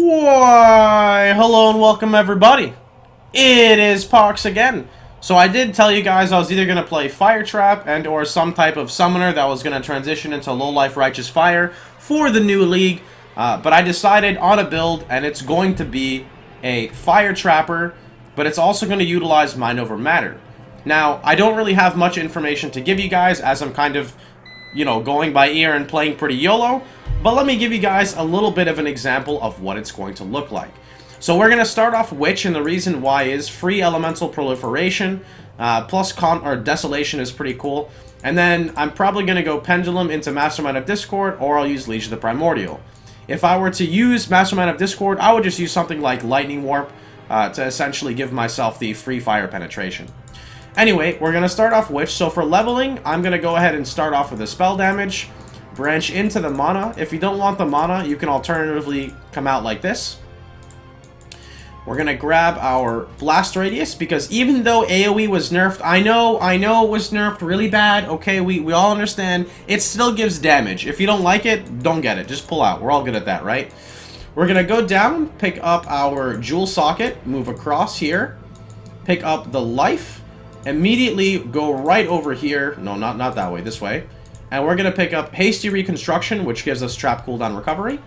Why, hello and welcome everybody. It is Pohx again. So I did tell you guys I was either going to play Fire Trap and or some type of summoner that was going to transition into low life Righteous Fire for the new league. But I decided on a build and it's going to be a Fire Trapper, but it's also going to utilize Mind Over Matter. Now, I don't really have much information to give you guys as I'm kind of, going by ear and playing pretty YOLO. But let me give you guys a little bit of an example of what it's going to look like. So we're going to start off Witch, and the reason why is free elemental proliferation, plus Desolation is pretty cool. And then I'm probably going to go Pendulum into Mastermind of Discord, or I'll use Legion of the Primordial. If I were to use Mastermind of Discord, I would just use something like Lightning Warp to essentially give myself the free fire penetration. Anyway, we're going to start off Witch. So for leveling, I'm going to go ahead and start off with the spell damage. Branch into the mana. If you don't want the mana, you can alternatively come out like this. We're going to grab our Blast Radius, because even though AoE was nerfed, I know it was nerfed really bad, okay, we all understand, it still gives damage. If you don't like it, don't get it, just pull out. We're all good at that, right? We're going to go down, pick up our Jewel Socket, move across here, pick up the Life, immediately go right over here, no, not that way, this way. And we're going to pick up Hasty Reconstruction, which gives us Trap Cooldown Recovery.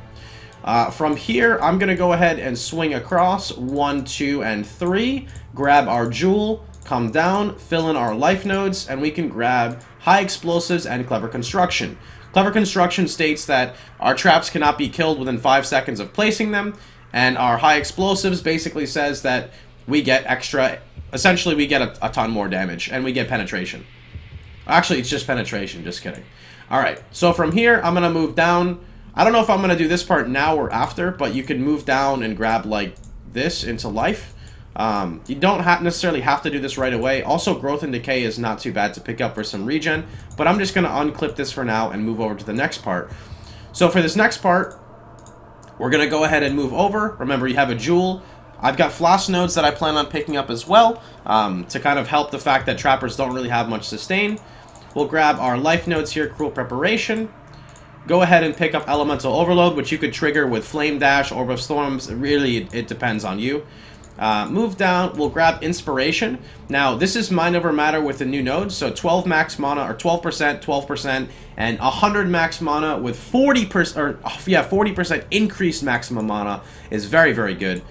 From here, I'm going to go ahead and swing across 1, 2, and 3. Grab our Jewel, come down, fill in our life nodes, and we can grab High Explosives and Clever Construction. Clever Construction states that our traps cannot be killed within 5 seconds of placing them. And our High Explosives basically says that we get extra... Essentially, we get a ton more damage, and we get penetration. Actually, it's just penetration, just kidding. Alright, so from here, I'm going to move down. I don't know if I'm going to do this part now or after, but you can move down and grab, like, this into life. You don't necessarily have to do this right away. Also, Growth and Decay is not too bad to pick up for some regen, but I'm just going to unclip this for now and move over to the next part. So for this next part, we're going to go ahead and move over. Remember, you have a Jewel. I've got Flash nodes that I plan on picking up as well, to kind of help the fact that Trappers don't really have much sustain. We'll grab our life nodes here, Cruel Preparation. Go ahead and pick up Elemental Overload, which you could trigger with Flame Dash, Orb of Storms. Really, it depends on you. Move down, we'll grab Inspiration. Now, this is Mind Over Matter with the new nodes, so 12 max mana, or 12%, 12%, and 100 max mana with 40% increased maximum mana is very, very good.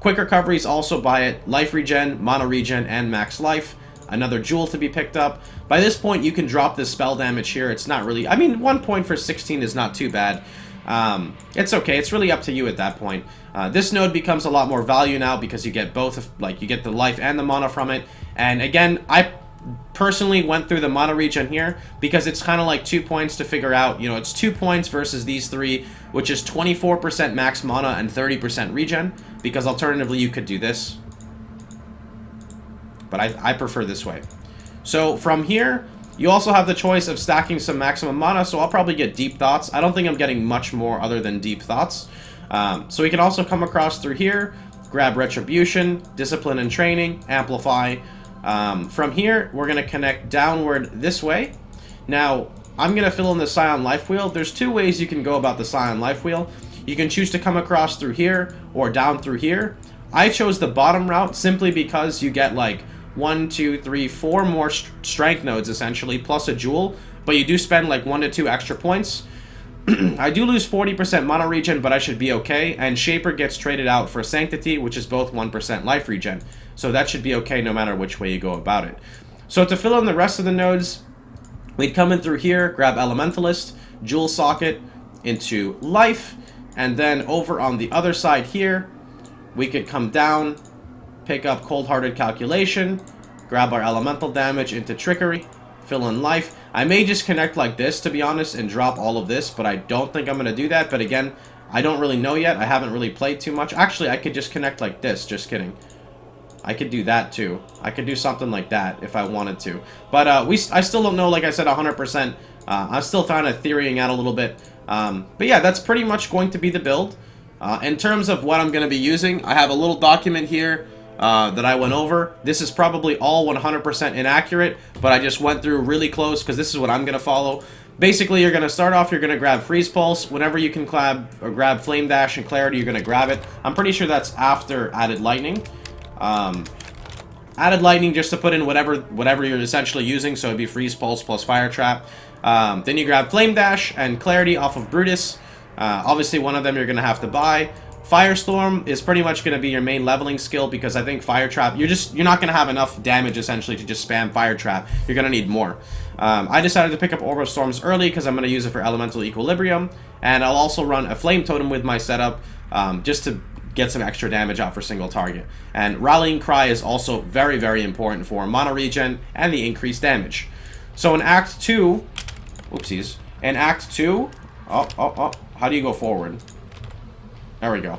Quick recoveries also buy it, life regen, mana regen, and max life. Another Jewel to be picked up. By this point, you can drop this spell damage here. It's not really... I mean, 1 point for 16 is not too bad. It's okay. It's really up to you at that point. This node becomes a lot more value now because you get both, like, you get the life and the mana from it. And again, I personally went through the mana regen here because it's kind of like 2 points to figure out, it's 2 points versus these 3, which is 24% max mana and 30% regen, because alternatively you could do this. But I prefer this way. So from here, you also have the choice of stacking some maximum mana, so I'll probably get Deep Thoughts. I don't think I'm getting much more other than Deep Thoughts. So we can also come across through here, grab Retribution, Discipline and Training, Amplify. From here, we're going to connect downward this way. Now, I'm going to fill in the Scion Life Wheel. There's 2 ways you can go about the Scion Life Wheel. You can choose to come across through here or down through here. I chose the bottom route simply because you get like 1, 2, 3, 4 more strength nodes essentially, plus a Jewel, but you do spend like 1 to 2 extra points. I do lose 40% mana regen, but I should be okay, and Shaper gets traded out for Sanctity, which is both 1% life regen, so that should be okay no matter which way you go about it. So to fill in the rest of the nodes, we'd come in through here, grab Elementalist, Jewel Socket into life, and then over on the other side here, we could come down, pick up Cold-Hearted Calculation, grab our elemental damage into Trickery, fill in life. I may just connect like this, to be honest, and drop all of this, but I don't think I'm going to do that. But again, I don't really know yet. I haven't really played too much. Actually, I could just connect like this. Just kidding. I could do that too. I could do something like that if I wanted to. But I still don't know, like I said, 100%. I'm still kind of theorying out a little bit. But yeah, that's pretty much going to be the build. In terms of what I'm going to be using, I have a little document here that I went over. This is probably all 100% inaccurate, but I just went through really close because this is what I'm going to follow. Basically, you're going to start off, you're going to grab Freeze Pulse. Whenever you can grab Flame Dash and Clarity, you're going to grab it. I'm pretty sure that's after Added Lightning. Added Lightning just to put in whatever you're essentially using, so it'd be Freeze Pulse plus Fire Trap. Then you grab Flame Dash and Clarity off of Brutus. Obviously, one of them you're going to have to buy. Firestorm is pretty much going to be your main leveling skill, because I think Fire Trap, you're not going to have enough damage essentially to just spam Fire Trap. You're going to need more. I decided to pick up Orb of Storms early because I'm going to use it for Elemental Equilibrium, and I'll also run a Flame Totem with my setup just to get some extra damage out for single target. And Rallying Cry is also very, very important for mana regen and the increased damage. So in Act 2, whoopsies, in Act 2, how do you go forward? There we go.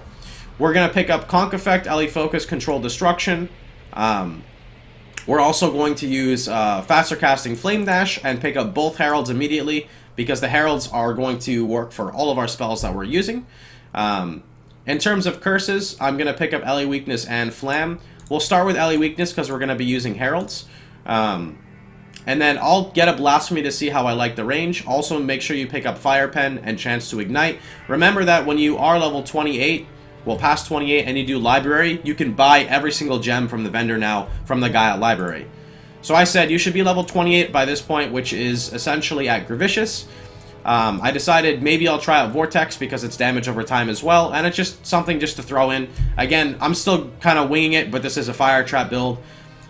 We're going to pick up Conk Effect, LE Focus, Control Destruction. We're also going to use Faster Casting Flame Dash and pick up both Heralds immediately, because the Heralds are going to work for all of our spells that we're using. In terms of curses, I'm going to pick up LE Weakness and Flam. We'll start with LE Weakness because we're going to be using Heralds. And then I'll get a Blasphemy to see how I like the range. Also, make sure you pick up Fire Pen and Chance to Ignite. Remember that when you are level 28, well, past 28, and you do Library, you can buy every single gem from the vendor now from the guy at Library. So I said you should be level 28 by this point, which is essentially at Gravicious. I decided maybe I'll try out Vortex because it's damage over time as well, and it's just something just to throw in. Again, I'm still kind of winging it, but this is a Fire Trap build.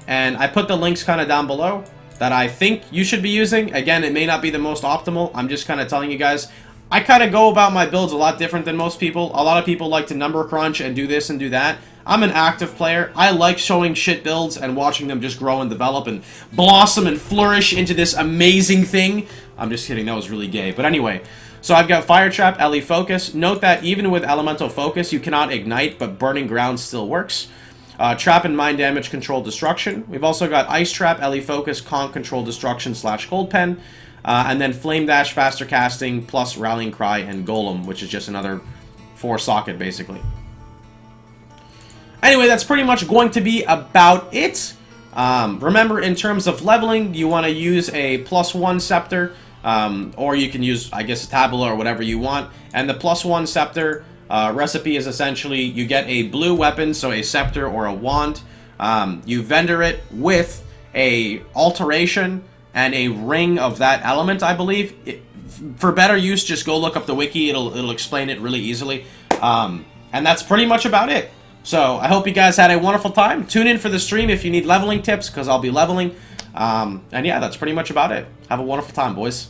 And I put the links kind of down below that I think you should be using. Again, it may not be the most optimal. I'm just kind of telling you guys. I kind of go about my builds a lot different than most people. A lot of people like to number crunch and do this and do that. I'm an active player. I like showing shit builds and watching them just grow and develop and blossom and flourish into this amazing thing. I'm just kidding, that was really gay. But anyway, so I've got Fire Trap, LE Focus. Note that even with Elemental Focus, you cannot ignite, but Burning Ground still works. Trap and Mind Damage, Control Destruction. We've also got Ice Trap, LE Focus, Conk, Control Destruction / Gold Pen. And then Flame Dash, Faster Casting, plus Rallying Cry and Golem, which is just another 4-socket, basically. Anyway, that's pretty much going to be about it. Remember, in terms of leveling, you want to use a +1 Scepter, or you can use, I guess, a Tabula or whatever you want. And the +1 Scepter recipe is essentially you get a blue weapon, so a Scepter or a Wand. You vendor it with a Alteration and a ring of that element, I believe. For better use, just go look up the wiki. It'll explain it really easily. And that's pretty much about it. So I hope you guys had a wonderful time. Tune in for the stream if you need leveling tips, because I'll be leveling. And yeah, that's pretty much about it. Have a wonderful time, boys.